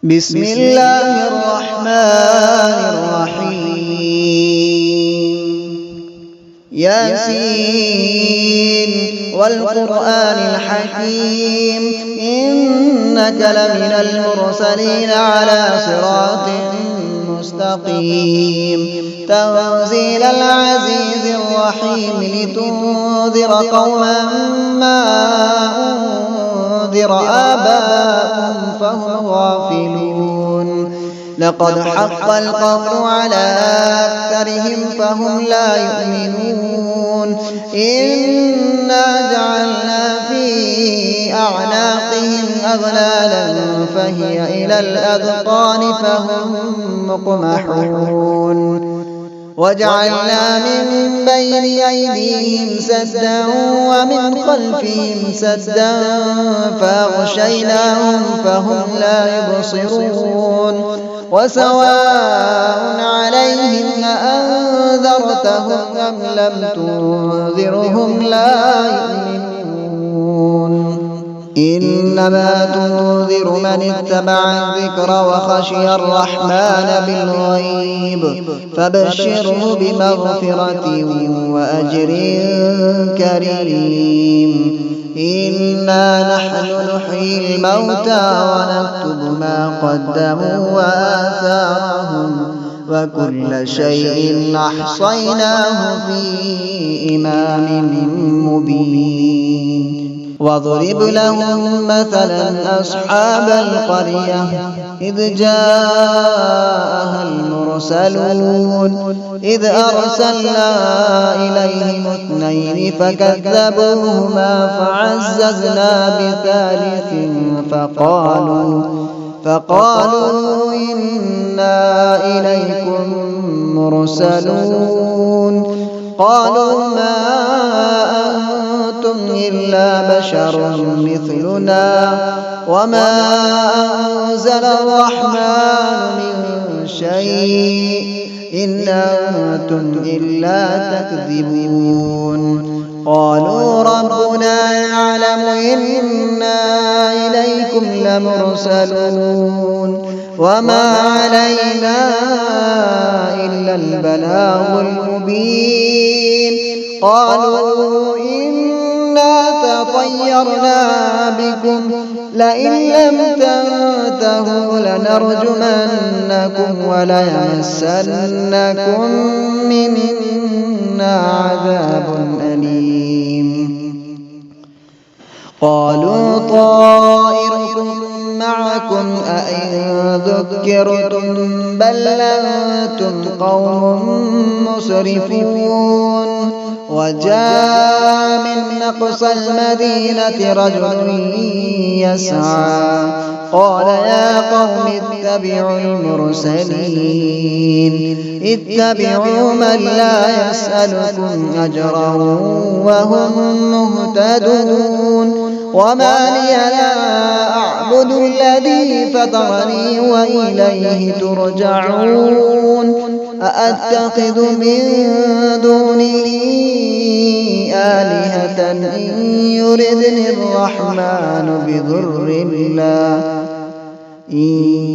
بسم الله الرحمن الرحيم ياسين والقرآن الحكيم إنك لمن المرسلين على صراط مستقيم تنزيل العزيز الرحيم لتنذر قوما ما أنذر آباؤهم فهم غافلون لقد حق القول على أكثرهم فهم لا يؤمنون إنا جعلنا في أعناقهم أغلالا فهي إلى الأذقان فهم مقمحون وجعلنا من بين أيديهم سدا ومن خلفهم سدا فأغشيناهم فهم لا يبصرون وسواء عليهم أأنذرتهم أم لم تنذرهم لا يؤمنون إنما تنذر من اتبع الذكر وخشي الرحمن بالغيب فبشره بمغفرة وأجر كريم إنا نحن نحيي الموتى ونكتب ما قدموا وآثارهم وكل شيء أحصيناه في إمام مبين واضرب لهم مثلا أصحاب القرية إذ جاءها المرسلون إذ أرسلنا إليهم اثنين فكذبوهما فعززنا بثالث فقالوا إنا إليكم مرسلون قالوا ما أنتم إلا بشر مثلنا وما أنزل الرحمن من شيء إن أنتم إلا تكذبون قالوا ربنا يعلم إنا إليكم لمرسلون وما علينا إلا البلاغ المبين قالوا إنا تطيرنا بكم لئن لم تنتهوا لنرجمنكم وليمسنكم منا عذاب أليم قالوا طائركم معكم أئن ذكرتم بل أنتم قوم مسرفون وجاء من أقصى المدينة رجل يسعى قال يا قوم اتبعوا المرسلين اتبعوا من لا يسألكم أجرا وهم مهتدون وما لي لا أعبد الذي فطرني وإليه ترجعون أأتخذ من دونه آلهة إن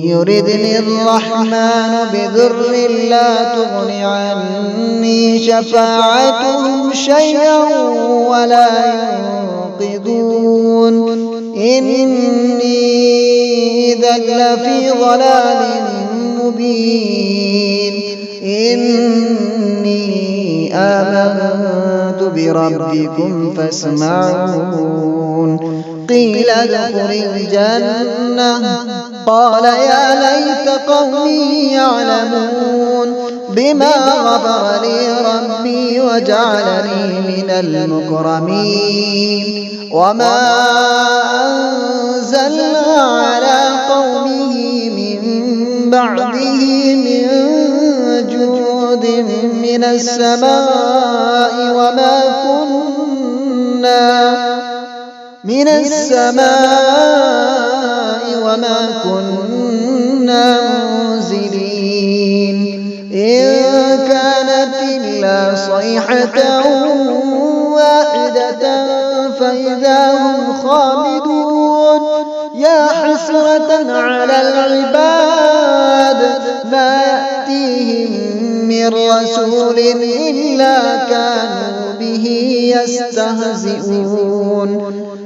يردني الرحمن بضر لا تغن عني شفاعتهم شيئا ولا ينقذون إني إذا لفي ضلال مبين إني آمنت بربكم فاسمعون قيل ادخل الجنة قال يا ليت قومي يعلمون بما غفر لي ربي وجعلني من المكرمين وما أنزلنا على قومه من بعده من جود من السماء وما كنا منزلين إن كانت إلا صيحة واحدة فإذا هم خامدون يا حسرة على العباد من رسول إلا كانوا به يستهزئون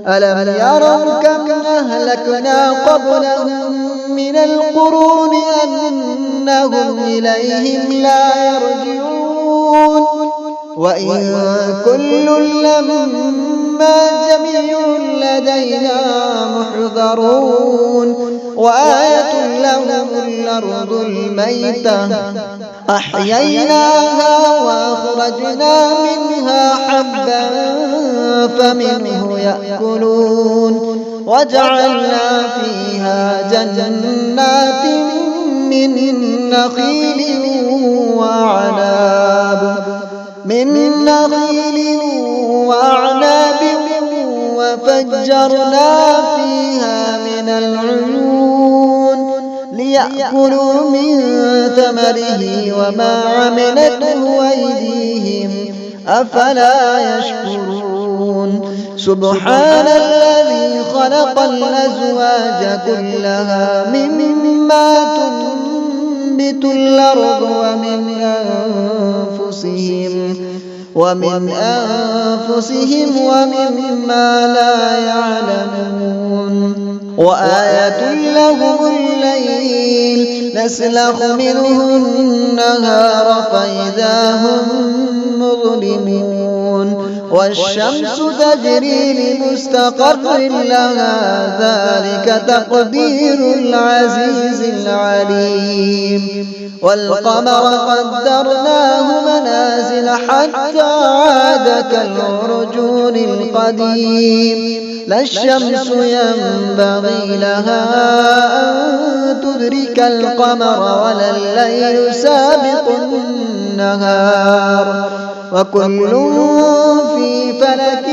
ألم يروا كم أهلكنا قبلهم من القرون أنهم إليهم لا يرجعون وإن كل لما جميع لدينا محضرون وآية لهم الأرض الميتة أحييناها وأخرجنا منها حبا فمنه يأكلون وجعلنا فيها جنات من نخيل وأعناب وفجرنا فيها من العيون ليأكلوا من ثمره وما عملته أيديهم أفلا يشكرون سبحان الذي خلق الأزواج كلها مما تنبت الأرض ومن أنفسهم ومما لا يعلمون وآية لهم الليل نسلخ منه النهار فإذا هم مظلمون والشمس تجري لمستقر لها ذلك تقدير العزيز العليم والقمر قدرناه منازل حتى عاد كالعرجون القديم لا الشمس ينبغي لها أن تدرك القمر ولا الليل سابق النهار وكل في فلك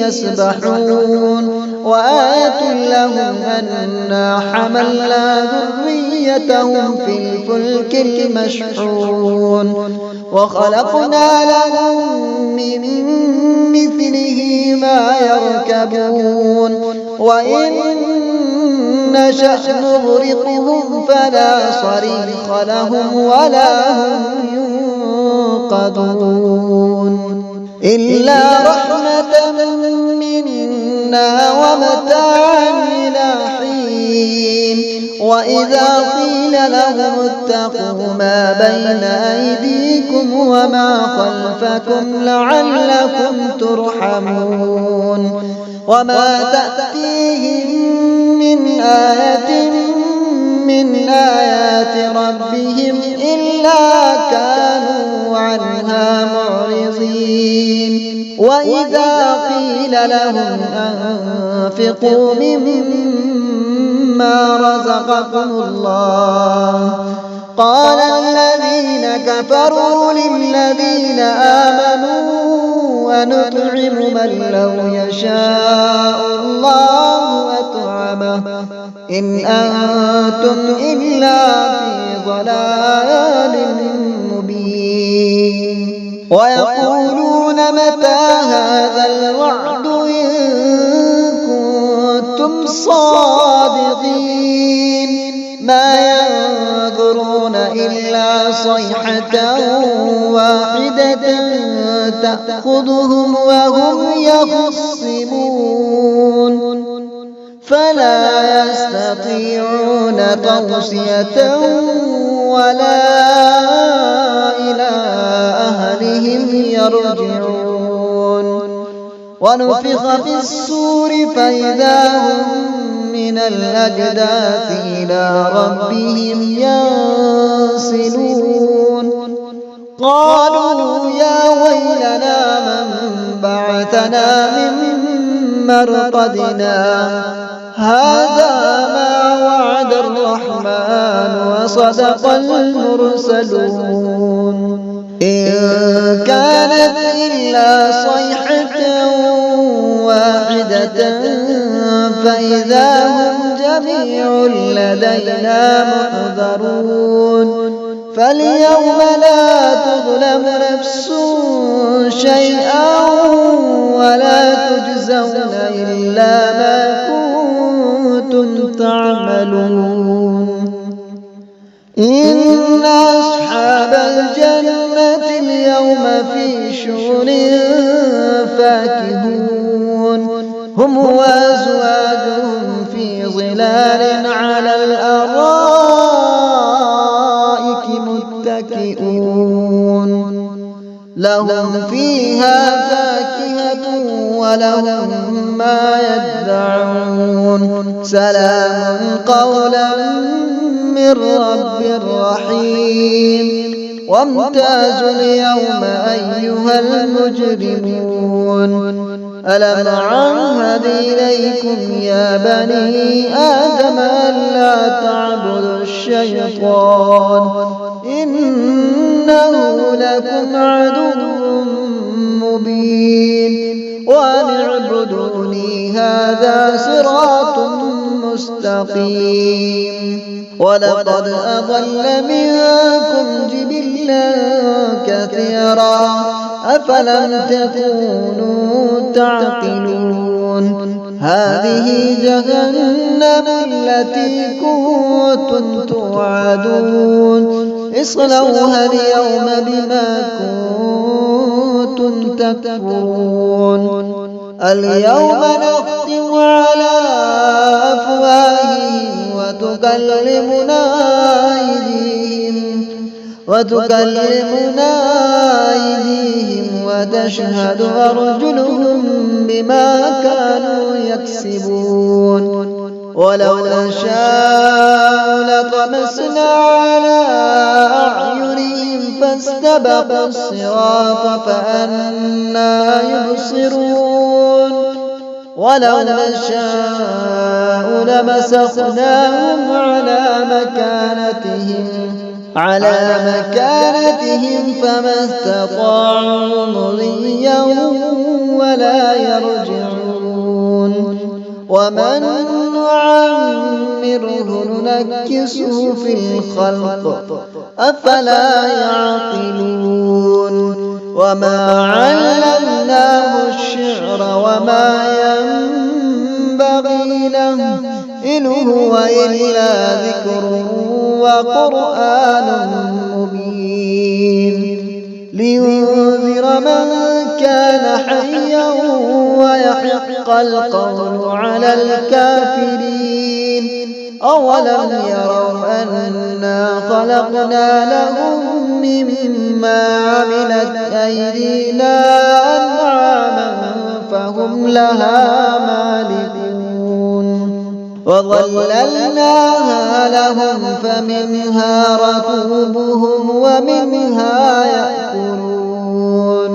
يسبحون وآية لهم أنا حملنا ذريتهم في الفلك المشحون وخلقنا لهم من مثله ما يركبون وإن نشأ نغرقهم فلا صريخ لهم ولا هم ينقذون إلا رحمة منا ومتاعا إلى حين وإذا قيل لهم اتقوا ما بين أيديكم وما خلفكم لعلكم ترحمون وما تأتيهم من آية من آيات ربهم إلا كانوا عنها معرضين وإذا قيل لهم أنفقوا مما رزقكم الله قال الذين كفروا للذين آمنوا ونطعم من لو يشاء الله أطعمه إن أنتم إلا في ضلال مبين ويقولون متى هذا الوعد إن كنتم صادقين ما ينظرون إلا صيحة واحدة تأخذهم وهم يخصمون فلا يستطيعون توصية ولا إلى أهلهم يرجعون ونفخ في الصور فإذا هم من الأجداث إلى ربهم ينسلون قالوا يا ويلنا من بعثنا من مرقدنا هذا ما وعد الرحمن وصدق المرسلون إن كانت إلا صيحة واحدة فإذا هم جميع لدينا محضرون فاليوم لا تظلم نفس شيئا ولا تجزون إلا ما كنتم تعملون إن أصحاب الجنة اليوم في شغل فاكهون هم وأزواجهم في ظلال على الأرائك متكئون لهم فيها فاكهة ولهم ما يدعون سلام قولا من رب رحيم وامتازوا اليوم أيها المجرمون ألم أعهد إليكم يا بني آدم ألا تعبدوا الشيطان إنه لكم عدو مبين وأن اعبدوني هذا صراط مستقيم ولقد أضل منكم جبلا كثيرا أفلم تكونوا تعقلون هذه جهنم التي كنتم توعدون اصلوها اليوم بما كنتم تكفرون اليوم نختم على أفواههم وتكلمنا أيديهم وتشهد أرجلهم بما كانوا يكسبون ولو نشاء لطمسنا على أعينهم فاستبقوا الصراط فأنى يبصرون ولو نشاء لمسخناهم على مكانتهم فما استطاعوا مضيا ولا يرجعون ومن نعمره ننكسه في الخلق أفلا يعقلون وما علمناه الشعر وما ينبغي له إن هو إلا ذكر وقرآن مبين لينذر من كان حيا ويحق القول على الكافرين أولم يروا أنا خلقنا لهم مما عملت أيدينا أنعاما فهم لها مالكون وظللناها لهم فمنها ركوبهم ومنها يأكلون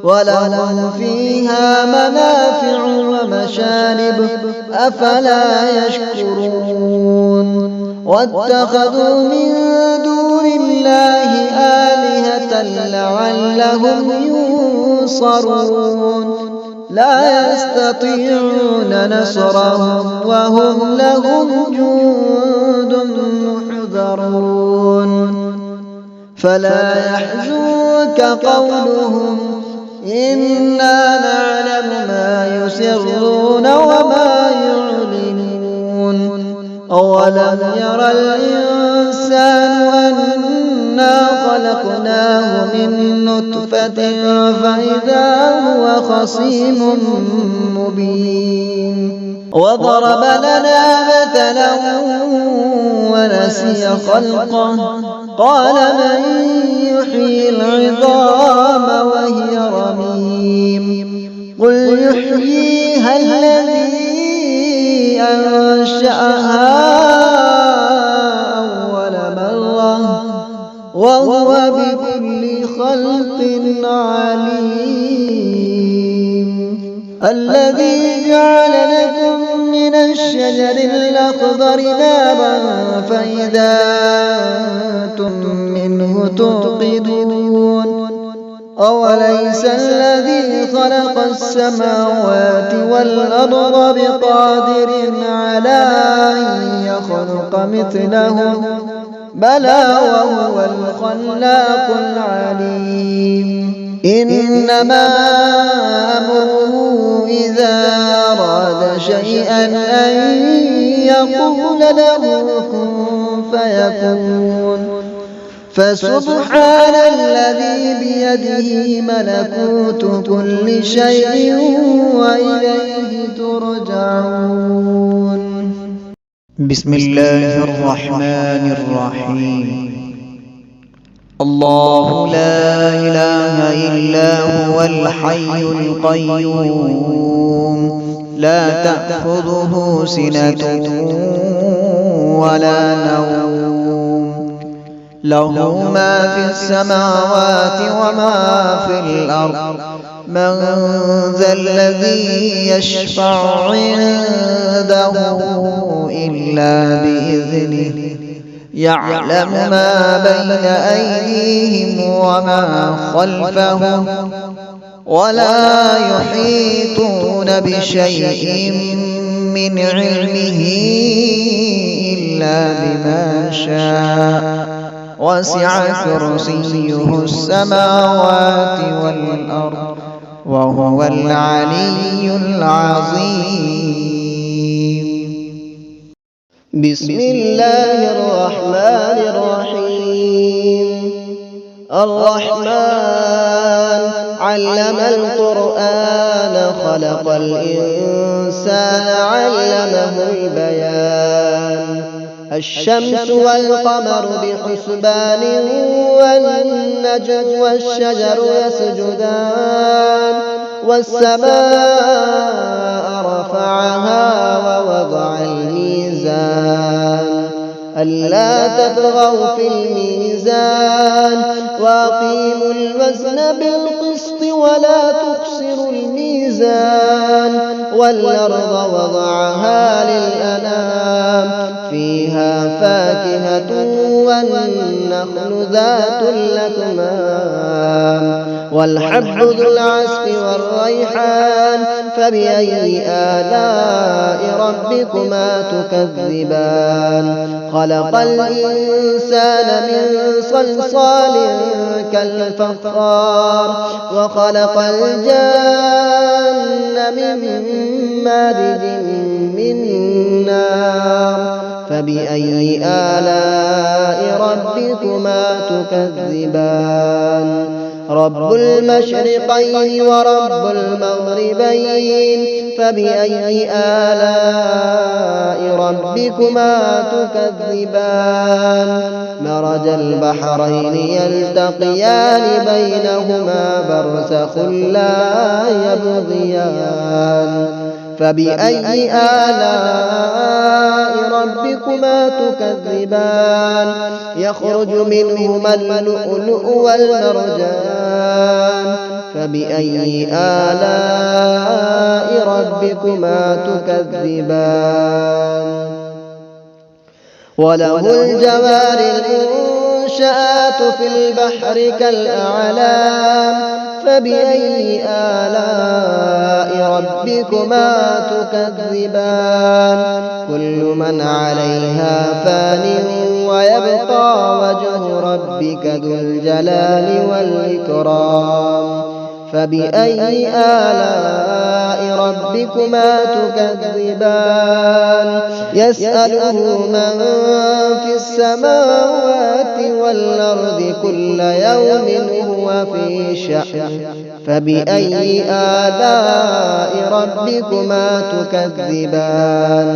ولهم فيها منافع ومشارب أفلا يشكرون واتخذوا من دون الله آلهة لعلهم ينصرون لا يستطيعون نصرهم وهم لهم جند محضرون فلا يحزنك قولهم إنا نعلم ما يسرون وما يعلنون أولم يرى الإنسان أنا خلقناه من نطفة فإذا هو خصيم مبين وضرب لنا مثلا ونسي خلقه قال من يحيي العظام وهي رميم قل يحييها الذي أنشأها أول مرة وهو بكل خلق عليم الذي جعل لكم من الشجر الأخضر نارا فإذا أنتم منه توقدون أوليس الذي خلق السماوات والأرض بقادر على أن يخلق مثلهم بلى وهو الخلاق العليم إنما أمره إذا أراد شيئا أن يقول له كن فيكون. فسبحان الذي بيده ملكوت كل شيء وإليه ترجعون. بسم الله الرحمن الرحيم. الله لا إله إلا هو الحي القيوم لا تأخذه سنة ولا نوم له ما في السماوات وما في الأرض من ذا الذي يشفع عنده إلا بإذنه يعلم ما بين أيديهم وما خلفهم ولا يحيطون بشيء من علمه إلا بما شاء وسع كرسيه السماوات والأرض وهو العلي العظيم. بسم الله الرحمن الرحيم. الرحمن علم القرآن خلق الإنسان علمه البيان. الشمس والقمر بحسبان والنجم والشجر يسجدان والسماء رفعها ووضع الميزان ألا تطغوا في الميزان وأقيموا الوزن بالقسط ولا تخسروا الميزان والأرض وضعها للأنام فيها فاكهة والنخل ذات الأكمام والحب ذو العصف والريحان فبأي آلاء ربكما تكذبان. خلق الإنسان من صلصال كالفخار وخلق الجن من مارج من نار فبأي آلاء ربكما تكذبان. رب المشرقين ورب المغربين فبأي آلاء ربكما تكذبان. مرج البحرين يلتقيان بينهما برزخ لا يبغيان فبأي آلاء ربكما تكذبان. يخرج منهما اللؤلؤ والمرجان فبأي آلاء ربكما تكذبان. وله الجوار المنشآت في البحر كالأعلام فبأي آلاء ربكما تكذبان. كل من عليها فان ويبقى وجه ربك ذو الجلال والإكرام فبأي آلاء ربكما تكذبان. يسأله من في السماوات والأرض كل يوم هو في شأن فبأي آلاء ربكما تكذبان.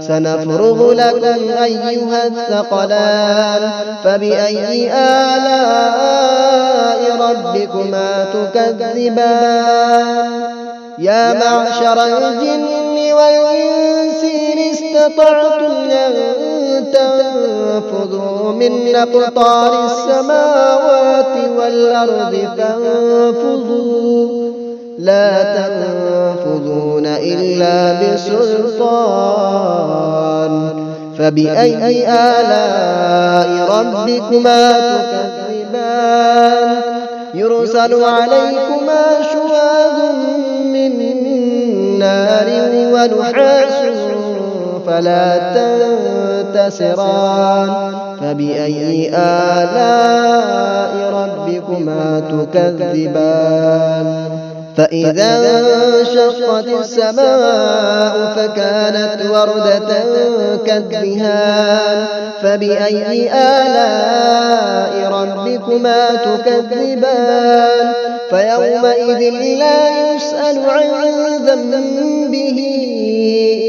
سنفرغ لكم أيها الثقلان فبأي آلاء ربكما تكذبان. يا معشر الجن والإنس إن استطعتم أن تنفذوا من أقطار السماوات والأرض فانفذوا لا تنفذون إلا بسلطان فبأي آلاء ربكما تكذبان. يرسل عليكما شواظ من نار ونحاس فلا تنتصران فبأي آلاء ربكما تكذبان. فإذا انشقت السماء فكانت وردة كالدهان فبأي آلاء ربكما تكذبان فيومئذ لا يسأل عن ذنبه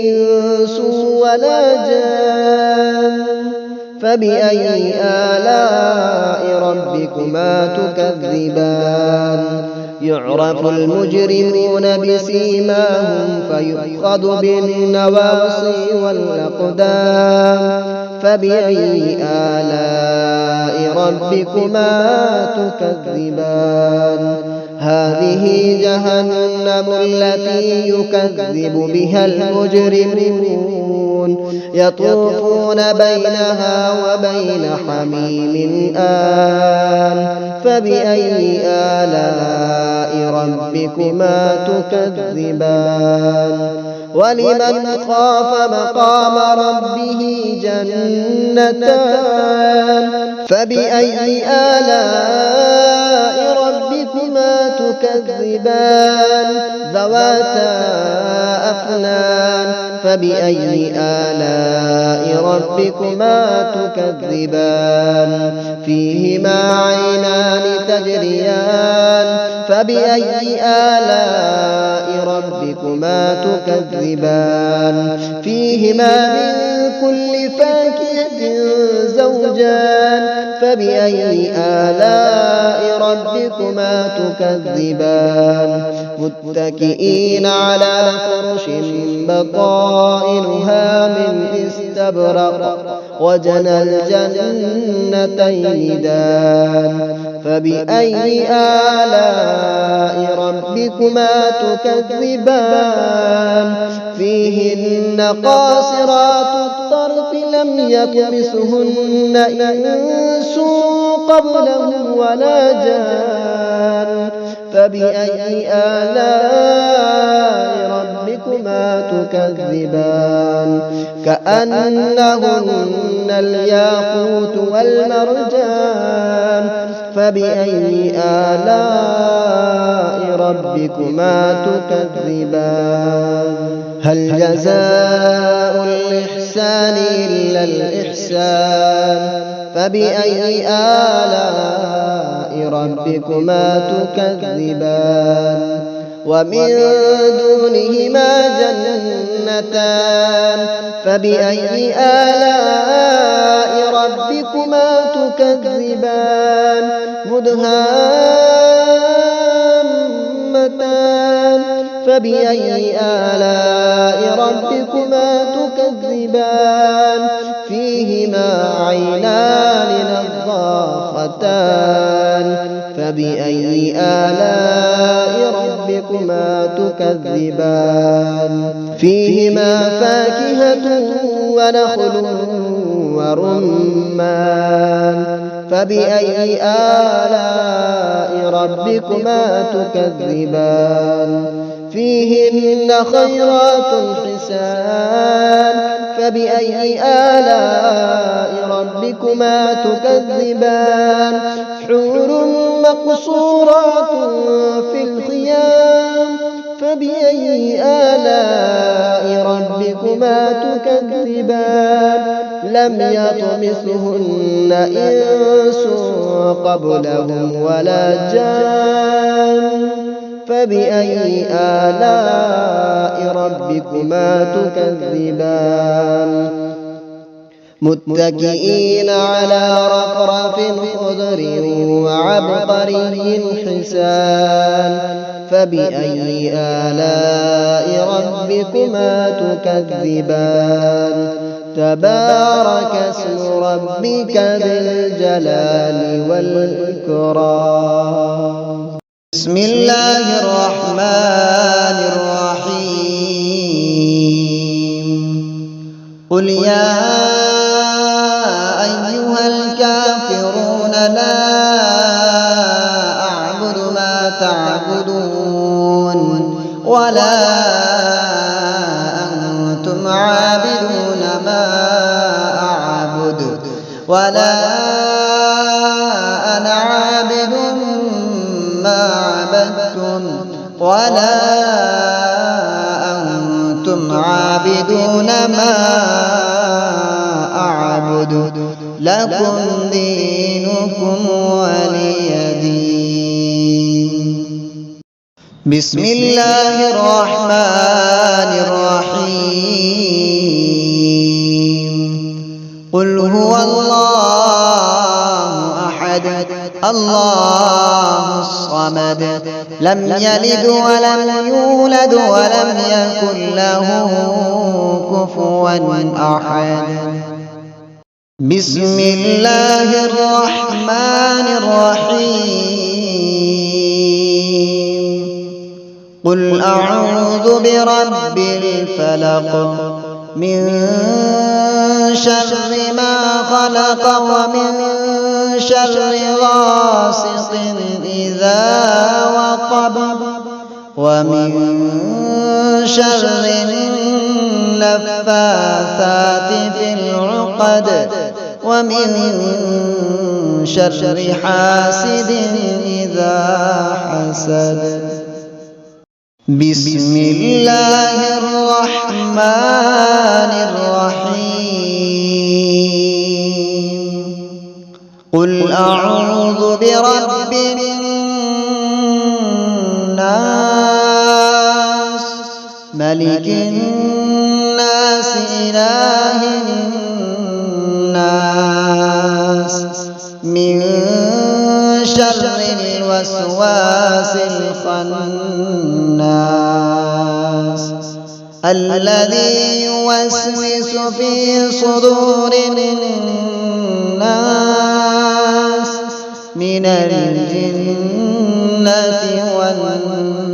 إنس ولا جان فبأي آلاء ربكما تكذبان يعرف المجرمون بسيماهم فيؤخذ بالنواصي والأقدام فبأي آلاء ربكما تكذبان هذه جهنم التي يكذب بها المجرمون يطوفون بينها وبين حميم آن فبأي آلاء ربكما تكذبان ولمن خاف مقام ربه جنتان فبأي آلاء ربكما تكذبان ذواتا أفنان فبأي آلاء ربكما تكذبان فيهما عينان تجريان فبأي آلاء ربكما تكذبان فيهما من كل فاكهة زوجان فبأي آلاء ربكما تكذبان متكئين على فرش بطائنها من استبرق وجنى الجنتين دان فبأي آلاء ربكما تكذبان فيهن قاصرات الطرف لم يطمثهن إنس قبلهم ولا جان فبأي آلاء ربكما تكذبان كأنهن الياقوت والمرجان فبأي آلاء ربكما تكذبان هل جزاء الإحسان إلا الإحسان فبأي آلاء ربكما تكذبان ومن دونهما جنتان فبأي آلاء ربكما تكذبان مدهامتان فبأي آلاء ربكما تكذبان فيهما عينان نضاختان فبأي آلاء ربكما تكذبان فيهما فاكهة ونخل ورمان فبأي آلاء ربكما تكذبان فيهن خيرات حسان فبأي آلاء ربكما تكذبان حور مقصورات في الخيام فبأي آلاء ربكما تكذبان لم يطمثهن إنس قبلهم ولا جان فبأي آلاء ربكما تكذبان متكئين على رفرف خضر وعبقري حسان فبأي آلاء ربكما تكذبان تبارك اسم ربك ذي الجلال والإكرام بسم الله الرحمن الرحيم قل يا أيها الكافرون لا أعبد ما تعبدون ولا أنتم عابدون ما أعبد ولا أنا عابد ما عبدتم ولا أنتم عابدون ما أعبد لكم دينكم ولي دين. بسم الله الرحمن الرحيم. قل هو الله أحد الله الصمد لم يلد ولم يولد ولم يكن له كفوا أحد. بسم الله الرحمن الرحيم. قل أعوذ برب الفلق من شر ما خلق ومن شر غاسق إذا وقب ومن شر النفاثات في العقد ومن شر حاسد إذا حسد. بسم الله الرحمن الرحيم. قل أعوذ برب الناس ملك الناس إله الناس من شر الوسواس الخناس الذي يوسوس في صدور الناس من الجنة والناس.